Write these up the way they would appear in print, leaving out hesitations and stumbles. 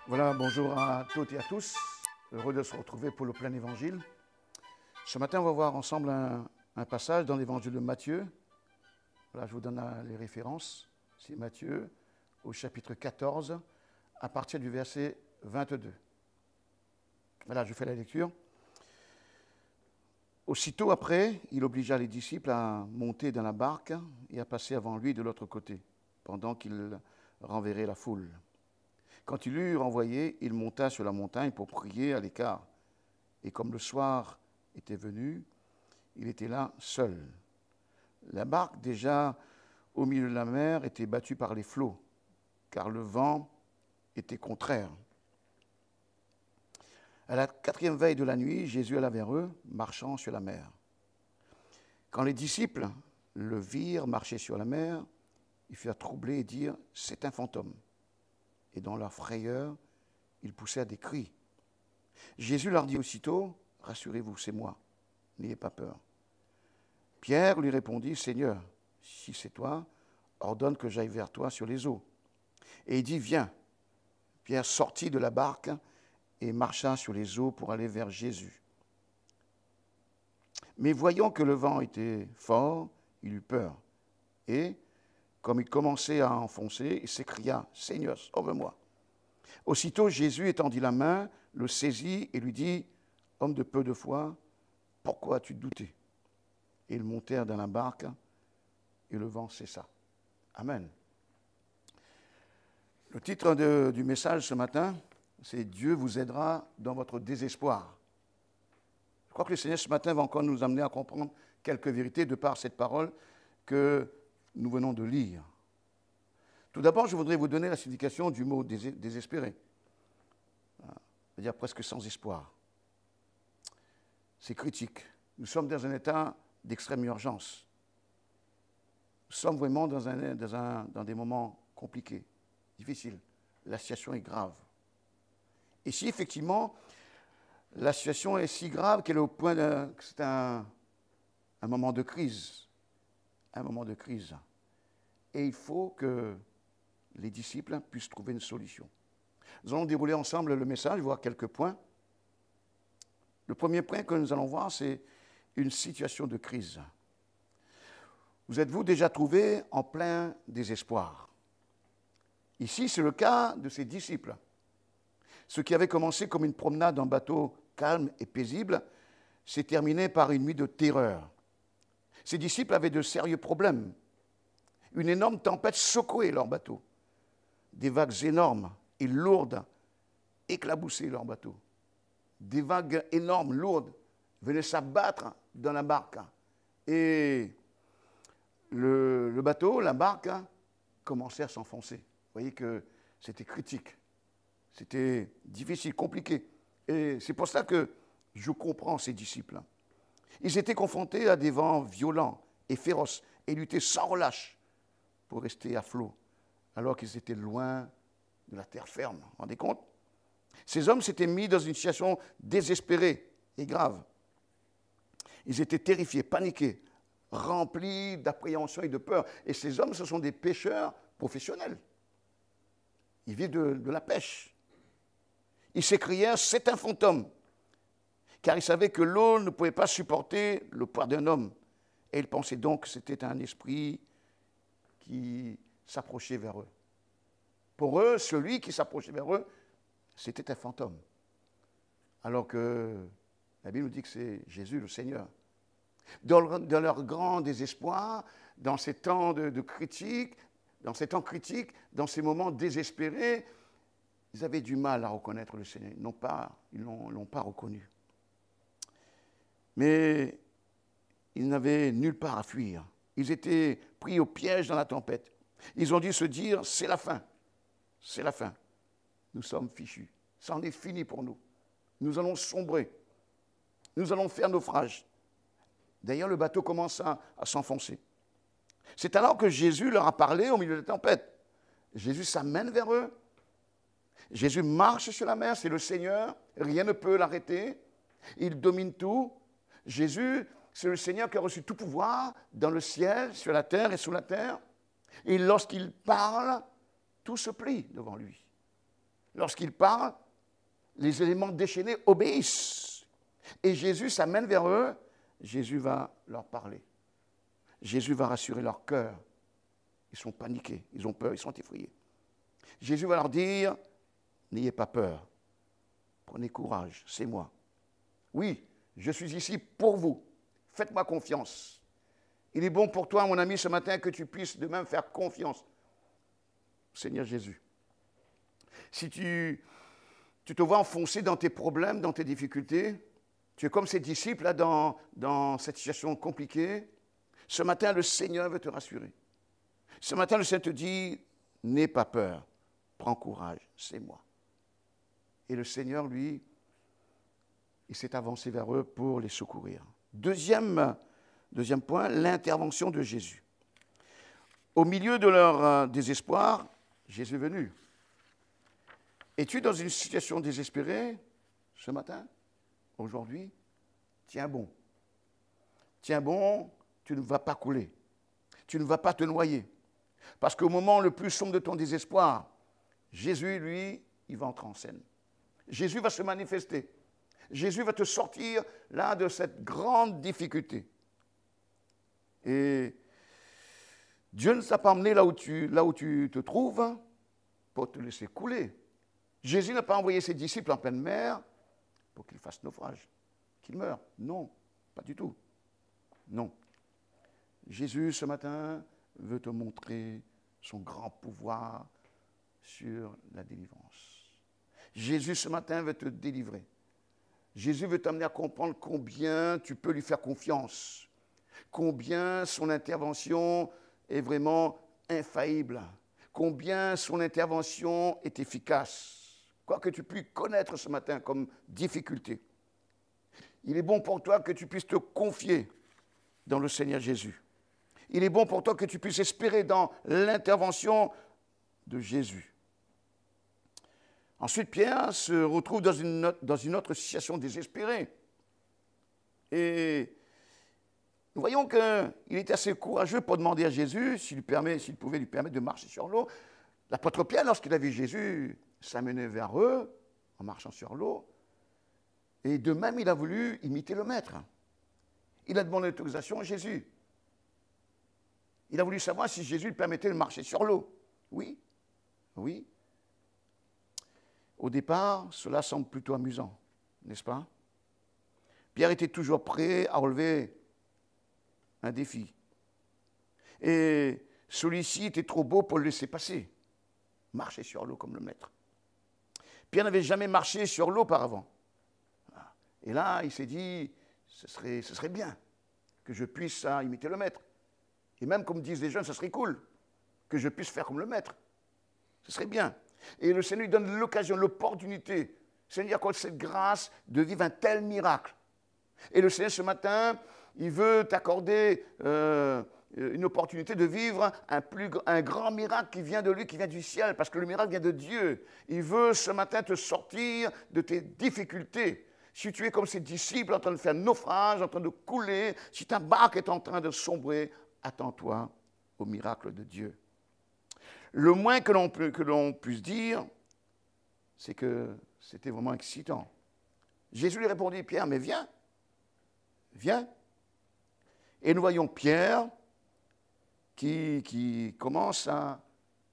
Voilà, bonjour à toutes et à tous. Heureux de se retrouver pour le plein évangile. Ce matin, on va voir ensemble un passage dans l'évangile de Matthieu. Voilà, je vous donne les références. C'est Matthieu au chapitre 14, à partir du verset 22. Voilà, je fais la lecture. Aussitôt après, il obligea les disciples à monter dans la barque et à passer avant lui de l'autre côté, pendant qu'il renverrait la foule. Quand il eut renvoyé, il monta sur la montagne pour prier à l'écart. Et comme le soir était venu, il était là seul. La barque, déjà au milieu de la mer, était battue par les flots, car le vent était contraire. À la 4e veille de la nuit, Jésus alla vers eux, marchant sur la mer. Quand les disciples le virent marcher sur la mer, ils furent troublés et dirent « C'est un fantôme ». Et dans leur frayeur, ils poussèrent des cris. Jésus leur dit aussitôt « Rassurez-vous, c'est moi, n'ayez pas peur ». Pierre lui répondit « Seigneur, si c'est toi, ordonne que j'aille vers toi sur les eaux. » Et il dit « Viens ». Pierre sortit de la barque et marcha sur les eaux pour aller vers Jésus. Mais voyant que le vent était fort, il eut peur. Et, comme il commençait à enfoncer, il s'écria « Seigneur, sauve-moi ». Aussitôt Jésus étendit la main, le saisit et lui dit « Homme de peu de foi, pourquoi as-tu douté ?» Et ils montèrent dans la barque et le vent cessa. Amen. Le titre du message ce matin, c'est « Dieu vous aidera dans votre désespoir ». Je crois que le Seigneur ce matin va encore nous amener à comprendre quelques vérités de par cette parole que nous venons de lire. Tout d'abord, je voudrais vous donner la signification du mot désespéré, c'est-à-dire presque sans espoir. C'est critique. Nous sommes dans un état d'extrême urgence. Nous sommes vraiment dans des moments compliqués, difficiles. La situation est grave. Et si effectivement, la situation est si grave qu'elle est au point que c'est un moment de crise. Un moment de crise. Et il faut que les disciples puissent trouver une solution. Nous allons dérouler ensemble le message, voir quelques points. Le premier point que nous allons voir, c'est une situation de crise. Vous êtes-vous déjà trouvé en plein désespoir? Ici, c'est le cas de ces disciples. Ce qui avait commencé comme une promenade en bateau calme et paisible s'est terminé par une nuit de terreur. Ces disciples avaient de sérieux problèmes. Une énorme tempête secouait leur bateau. Des vagues énormes et lourdes éclaboussaient leur bateau. Des vagues énormes, lourdes, venaient s'abattre dans la barque. Et le bateau, la barque, commençait à s'enfoncer. Vous voyez que c'était critique. C'était difficile, compliqué. Et c'est pour ça que je comprends ces disciples. Ils étaient confrontés à des vents violents et féroces et luttaient sans relâche pour rester à flot, alors qu'ils étaient loin de la terre ferme. Vous vous rendez compte? Ces hommes s'étaient mis dans une situation désespérée et grave. Ils étaient terrifiés, paniqués, remplis d'appréhension et de peur. Et ces hommes, ce sont des pêcheurs professionnels. Ils vivent de la pêche. Ils s'écrièrent « C'est un fantôme », car ils savaient que l'eau ne pouvait pas supporter le poids d'un homme. Et ils pensaient donc que c'était un esprit qui s'approchait vers eux. Pour eux, celui qui s'approchait vers eux, c'était un fantôme. Alors que la Bible nous dit que c'est Jésus, le Seigneur. Dans leur grand désespoir, dans ces temps de critique, dans ces temps critiques, dans ces moments désespérés, ils avaient du mal à reconnaître le Seigneur. Ils ne l'ont pas reconnu. Mais ils n'avaient nulle part à fuir. Ils étaient pris au piège dans la tempête. Ils ont dû se dire, c'est la fin. C'est la fin. Nous sommes fichus. Ça en est fini pour nous. Nous allons sombrer. Nous allons faire naufrage. D'ailleurs, le bateau commence à s'enfoncer. C'est alors que Jésus leur a parlé au milieu de la tempête. Jésus s'amène vers eux. Jésus marche sur la mer, c'est le Seigneur. Rien ne peut l'arrêter. Il domine tout. Jésus, c'est le Seigneur qui a reçu tout pouvoir dans le ciel, sur la terre et sous la terre. Et lorsqu'il parle, tout se plie devant lui. lorsqu'il parle, les éléments déchaînés obéissent. Et Jésus s'amène vers eux, Jésus va leur parler. Jésus va rassurer leur cœur. Ils sont paniqués, ils ont peur, ils sont effrayés. Jésus va leur dire, n'ayez pas peur, prenez courage, c'est moi. Oui, je suis ici pour vous, faites-moi confiance. Il est bon pour toi, mon ami, ce matin, que tu puisses de même faire confiance au Seigneur Jésus. Si tu te vois enfoncé dans tes problèmes, dans tes difficultés, tu es comme ces disciples là dans cette situation compliquée, ce matin, le Seigneur veut te rassurer. Ce matin, le Seigneur te dit, n'aie pas peur, prends courage, c'est moi. Et le Seigneur, lui, il s'est avancé vers eux pour les secourir. Deuxième point, l'intervention de Jésus. Au milieu de leur désespoir, Jésus est venu. Es-tu dans une situation désespérée ce matin, aujourd'hui? Tiens bon. Tiens bon, tu ne vas pas couler. Tu ne vas pas te noyer. Parce qu'au moment le plus sombre de ton désespoir, Jésus, lui, il va entrer en scène. Jésus va se manifester. Jésus va te sortir là de cette grande difficulté. Et Dieu ne t'a pas emmené là où tu te trouves pour te laisser couler. Jésus n'a pas envoyé ses disciples en pleine mer pour qu'ils fassent naufrage, qu'ils meurent. Non, pas du tout. Non. Jésus, ce matin, veut te montrer son grand pouvoir sur la délivrance. Jésus, ce matin, veut te délivrer. Jésus veut t'amener à comprendre combien tu peux lui faire confiance, combien son intervention est vraiment infaillible, combien son intervention est efficace, quoi que tu puisses connaître ce matin comme difficulté. Il est bon pour toi que tu puisses te confier dans le Seigneur Jésus. Il est bon pour toi que tu puisses espérer dans l'intervention de Jésus. Ensuite, Pierre se retrouve dans une autre situation désespérée. Et nous voyons qu'il était assez courageux pour demander à Jésus s'il pouvait lui permettre de marcher sur l'eau. L'apôtre Pierre, lorsqu'il a vu Jésus s'amener vers eux, en marchant sur l'eau, et de même, il a voulu imiter le Maître. Il a demandé l'autorisation à Jésus. Il a voulu savoir si Jésus lui permettait de marcher sur l'eau. Oui, oui. Au départ, cela semble plutôt amusant, n'est-ce pas? Pierre était toujours prêt à relever un défi. Et celui-ci était trop beau pour le laisser passer. Marcher sur l'eau comme le Maître. Pierre n'avait jamais marché sur l'eau auparavant. Et là, il s'est dit, ce serait bien que je puisse imiter le Maître. Et même, comme disent les jeunes, ce serait cool que je puisse faire comme le Maître. Ce serait bien. Et le Seigneur lui donne l'occasion, l'opportunité. Le Seigneur accorde cette grâce de vivre un tel miracle. Et le Seigneur, ce matin, il veut t'accorder une opportunité de vivre un grand miracle qui vient de lui, qui vient du ciel, parce que le miracle vient de Dieu. Il veut ce matin te sortir de tes difficultés. Si tu es comme ces disciples en train de faire naufrage, en train de couler, si ta barque est en train de sombrer, attends-toi au miracle de Dieu. Le moins que l'on puisse dire, c'est que c'était vraiment excitant. Jésus lui répondit, Pierre, mais viens, viens. Et nous voyons Pierre qui commence à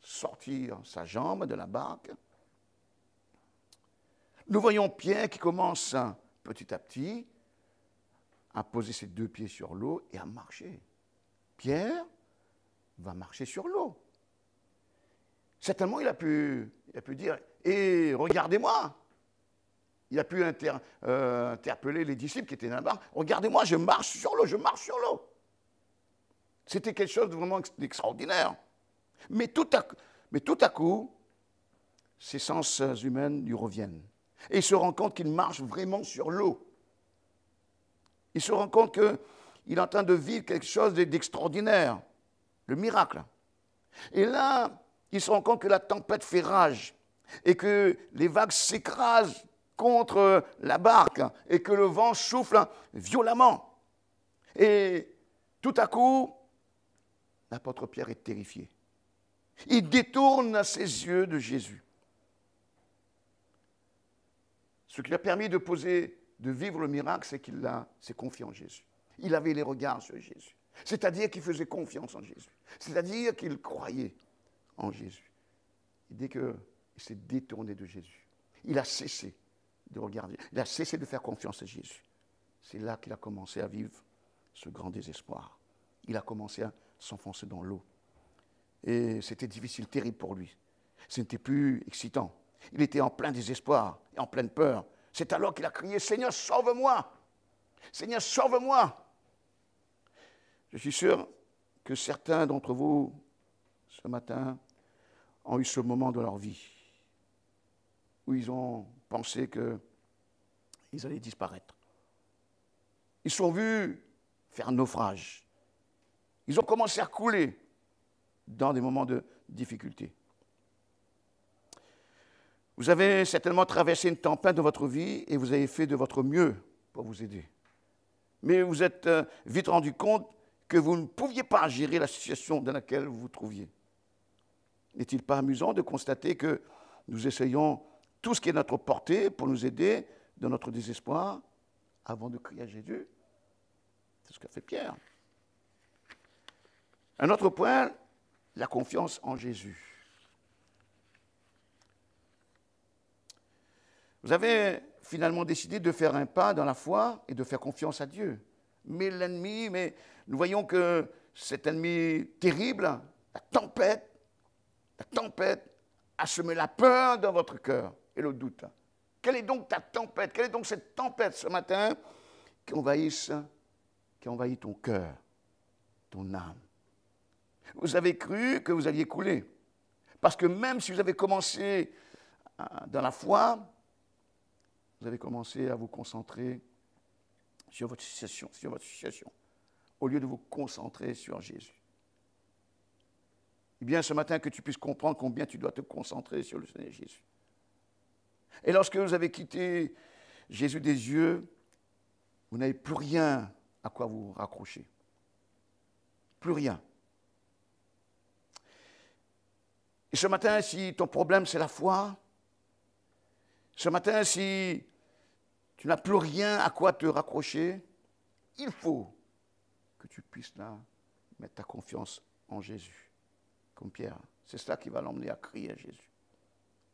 sortir sa jambe de la barque. Nous voyons Pierre qui commence petit à petit à poser ses deux pieds sur l'eau et à marcher. Pierre va marcher sur l'eau. Certainement, il a pu dire « Et regardez-moi !» Il a pu interpeller les disciples qui étaient dans la barque. « Regardez-moi, je marche sur l'eau, je marche sur l'eau !» C'était quelque chose de vraiment extraordinaire. Mais tout à coup, ses sens humains lui reviennent. Et il se rend compte qu'il marche vraiment sur l'eau. Il se rend compte qu'il est en train de vivre quelque chose d'extraordinaire, le miracle. Et là, il se rend compte que la tempête fait rage et que les vagues s'écrasent contre la barque et que le vent souffle violemment. Et tout à coup, l'apôtre Pierre est terrifié. Il détourne ses yeux de Jésus. Ce qui lui a permis de vivre le miracle, c'est qu'il s'est confié en Jésus. Il avait les regards sur Jésus. C'est-à-dire qu'il faisait confiance en Jésus. C'est-à-dire qu'il croyait en Jésus. Et dès qu'il s'est détourné de Jésus, il a cessé de regarder. Il a cessé de faire confiance à Jésus. C'est là qu'il a commencé à vivre ce grand désespoir. Il a commencé à s'enfoncer dans l'eau. Et c'était difficile, terrible pour lui. Ce n'était plus excitant. Il était en plein désespoir et en pleine peur. C'est alors qu'il a crié « Seigneur, sauve-moi! Seigneur, sauve-moi !» Je suis sûr que certains d'entre vous, ce matin, ont eu ce moment de leur vie où ils ont pensé qu'ils allaient disparaître. Ils sont vus faire naufrage. Ils ont commencé à couler dans des moments de difficulté. Vous avez certainement traversé une tempête dans votre vie et vous avez fait de votre mieux pour vous aider. Mais vous êtes vite rendu compte que vous ne pouviez pas gérer la situation dans laquelle vous vous trouviez. N'est-il pas amusant de constater que nous essayons tout ce qui est à notre portée pour nous aider dans notre désespoir avant de crier à Jésus? C'est ce qu'a fait Pierre. Un autre point, la confiance en Jésus. Vous avez finalement décidé de faire un pas dans la foi et de faire confiance à Dieu. Mais l'ennemi, nous voyons que cet ennemi terrible, la tempête, a semé la peur dans votre cœur et le doute. Quelle est donc ta tempête? Quelle est donc cette tempête ce matin qui envahit ton cœur, ton âme? Vous avez cru que vous alliez couler. Parce que même si vous avez commencé dans la foi, vous avez commencé à vous concentrer sur votre situation, au lieu de vous concentrer sur Jésus. Eh bien, ce matin, que tu puisses comprendre combien tu dois te concentrer sur le Seigneur Jésus. Et lorsque vous avez quitté Jésus des yeux, vous n'avez plus rien à quoi vous raccrocher. Plus rien. Et ce matin, si ton problème c'est la foi, ce matin, si tu n'as plus rien à quoi te raccrocher, il faut que tu puisses là mettre ta confiance en Jésus. Comme Pierre, c'est cela qui va l'emmener à crier à Jésus.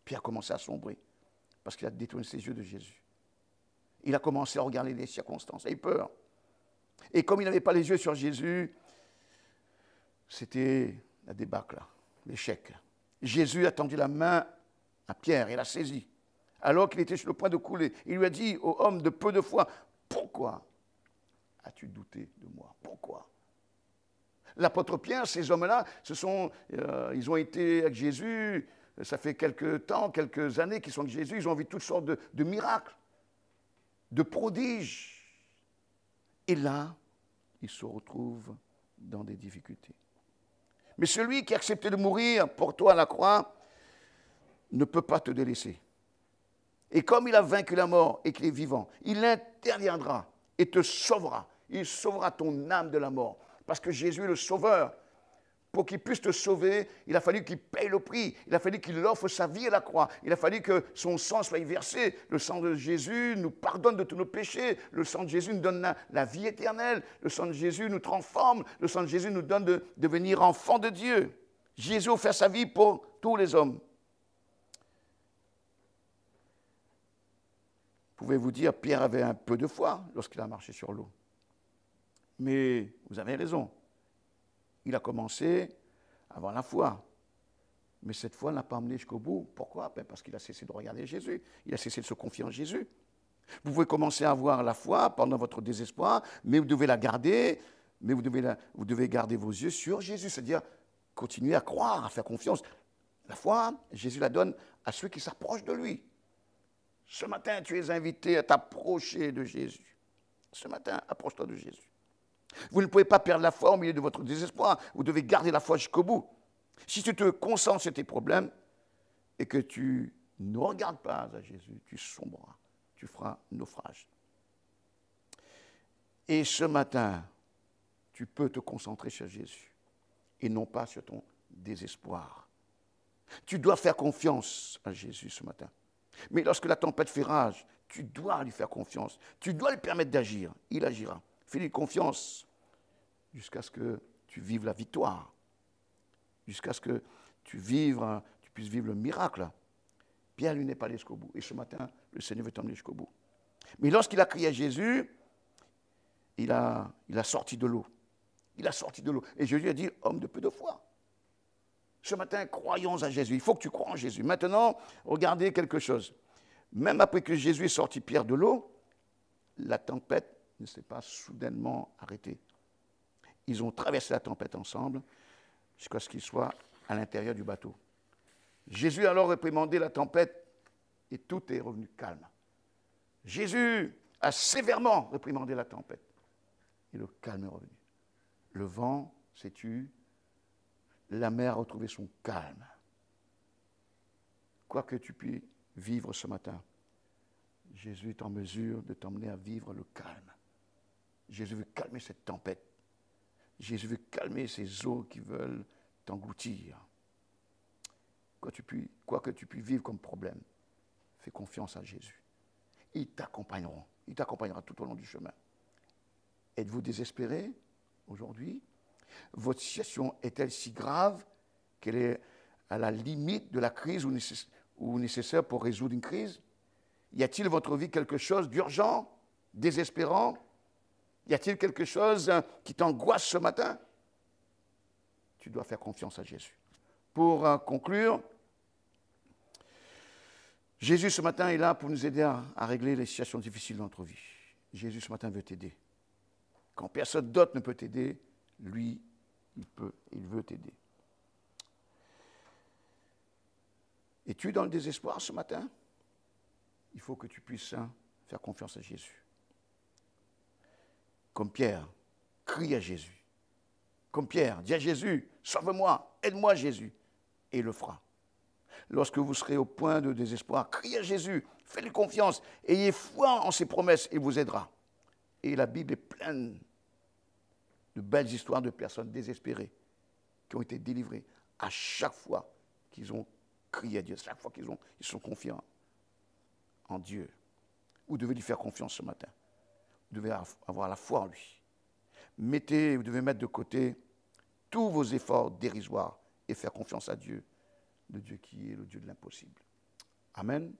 Pierre a commencé à sombrer parce qu'il a détourné ses yeux de Jésus. Il a commencé à regarder les circonstances, il a eu peur. Et comme il n'avait pas les yeux sur Jésus, c'était la débâcle, l'échec. Jésus a tendu la main à Pierre et l'a saisi, alors qu'il était sur le point de couler. Il lui a dit, ô homme de peu de foi, pourquoi as-tu douté de moi? Pourquoi? L'apôtre Pierre, ces hommes-là, ils ont été avec Jésus, ça fait quelques temps, quelques années qu'ils sont avec Jésus, ils ont vu toutes sortes de miracles, de prodiges. Et là, ils se retrouvent dans des difficultés. Mais celui qui a accepté de mourir pour toi à la croix ne peut pas te délaisser. Et comme il a vaincu la mort et qu'il est vivant, il interviendra et te sauvera. Il sauvera ton âme de la mort. Parce que Jésus est le sauveur. Pour qu'il puisse te sauver, il a fallu qu'il paye le prix. Il a fallu qu'il offre sa vie à la croix. Il a fallu que son sang soit versé. Le sang de Jésus nous pardonne de tous nos péchés. Le sang de Jésus nous donne la vie éternelle. Le sang de Jésus nous transforme. Le sang de Jésus nous donne de devenir enfants de Dieu. Jésus a offert sa vie pour tous les hommes. Pouvez-vous dire, Pierre avait un peu de foi lorsqu'il a marché sur l'eau. Mais vous avez raison. Il a commencé à avoir la foi. Mais cette foi n'a pas emmené jusqu'au bout. Pourquoi? Parce qu'il a cessé de regarder Jésus. Il a cessé de se confier en Jésus. Vous pouvez commencer à avoir la foi pendant votre désespoir, mais vous devez la garder, mais vous devez garder vos yeux sur Jésus. C'est-à-dire continuer à croire, à faire confiance. La foi, Jésus la donne à ceux qui s'approchent de lui. Ce matin, tu es invité à t'approcher de Jésus. Ce matin, approche-toi de Jésus. Vous ne pouvez pas perdre la foi au milieu de votre désespoir. Vous devez garder la foi jusqu'au bout. Si tu te concentres sur tes problèmes et que tu ne regardes pas à Jésus, tu sombreras. Tu feras naufrage. Et ce matin, tu peux te concentrer sur Jésus et non pas sur ton désespoir. Tu dois faire confiance à Jésus ce matin. Mais lorsque la tempête fait rage, Tu dois lui faire confiance. Tu dois lui permettre d'agir. Il agira. Fais-lui confiance jusqu'à ce que tu vives la victoire. Jusqu'à ce que tu puisses vivre le miracle. Pierre, lui, n'est pas allé jusqu'au bout. Et ce matin, le Seigneur veut t'emmener jusqu'au bout. Mais lorsqu'il a crié à Jésus, il a sorti de l'eau. Il a sorti de l'eau. Et Jésus a dit, homme de peu de foi. Ce matin, croyons à Jésus. Il faut que tu crois en Jésus. Maintenant, regardez quelque chose. Même après que Jésus est sorti Pierre de l'eau, la tempête ne s'est pas soudainement arrêtée. Ils ont traversé la tempête ensemble jusqu'à ce qu'ils soient à l'intérieur du bateau. Jésus a alors réprimandé la tempête et tout est revenu calme. Jésus a sévèrement réprimandé la tempête et le calme est revenu. Le vent s'est tu, la mer a retrouvé son calme. Quoi que tu puisses vivre ce matin, Jésus est en mesure de t'emmener à vivre le calme. Jésus veut calmer cette tempête. Jésus veut calmer ces eaux qui veulent t'engloutir. Quoi que tu puisses vivre comme problème, fais confiance à Jésus. Ils t'accompagneront. Il t'accompagnera tout au long du chemin. Êtes-vous désespéré aujourd'hui? Votre situation est-elle si grave qu'elle est à la limite de la crise ou nécessaire pour résoudre une crise? Y a-t-il dans votre vie quelque chose d'urgent, désespérant? Y a-t-il quelque chose qui t'angoisse ce matin? Tu dois faire confiance à Jésus. Pour conclure, Jésus ce matin est là pour nous aider à régler les situations difficiles de notre vie. Jésus ce matin veut t'aider. Quand personne d'autre ne peut t'aider, lui, il veut t'aider. Es-tu dans le désespoir ce matin? Il faut que tu puisses faire confiance à Jésus. Comme Pierre, crie à Jésus. Comme Pierre, dis à Jésus, sauve-moi, aide-moi Jésus. Et il le fera. Lorsque vous serez au point de désespoir, criez à Jésus, faites-lui confiance, ayez foi en ses promesses, il vous aidera. Et la Bible est pleine de belles histoires de personnes désespérées qui ont été délivrées à chaque fois qu'ils ont crié à Dieu, chaque fois qu'ils sont confiants en Dieu. Vous devez lui faire confiance ce matin. Vous devez avoir la foi en lui. Vous devez mettre de côté tous vos efforts dérisoires et faire confiance à Dieu, le Dieu qui est le Dieu de l'impossible. Amen.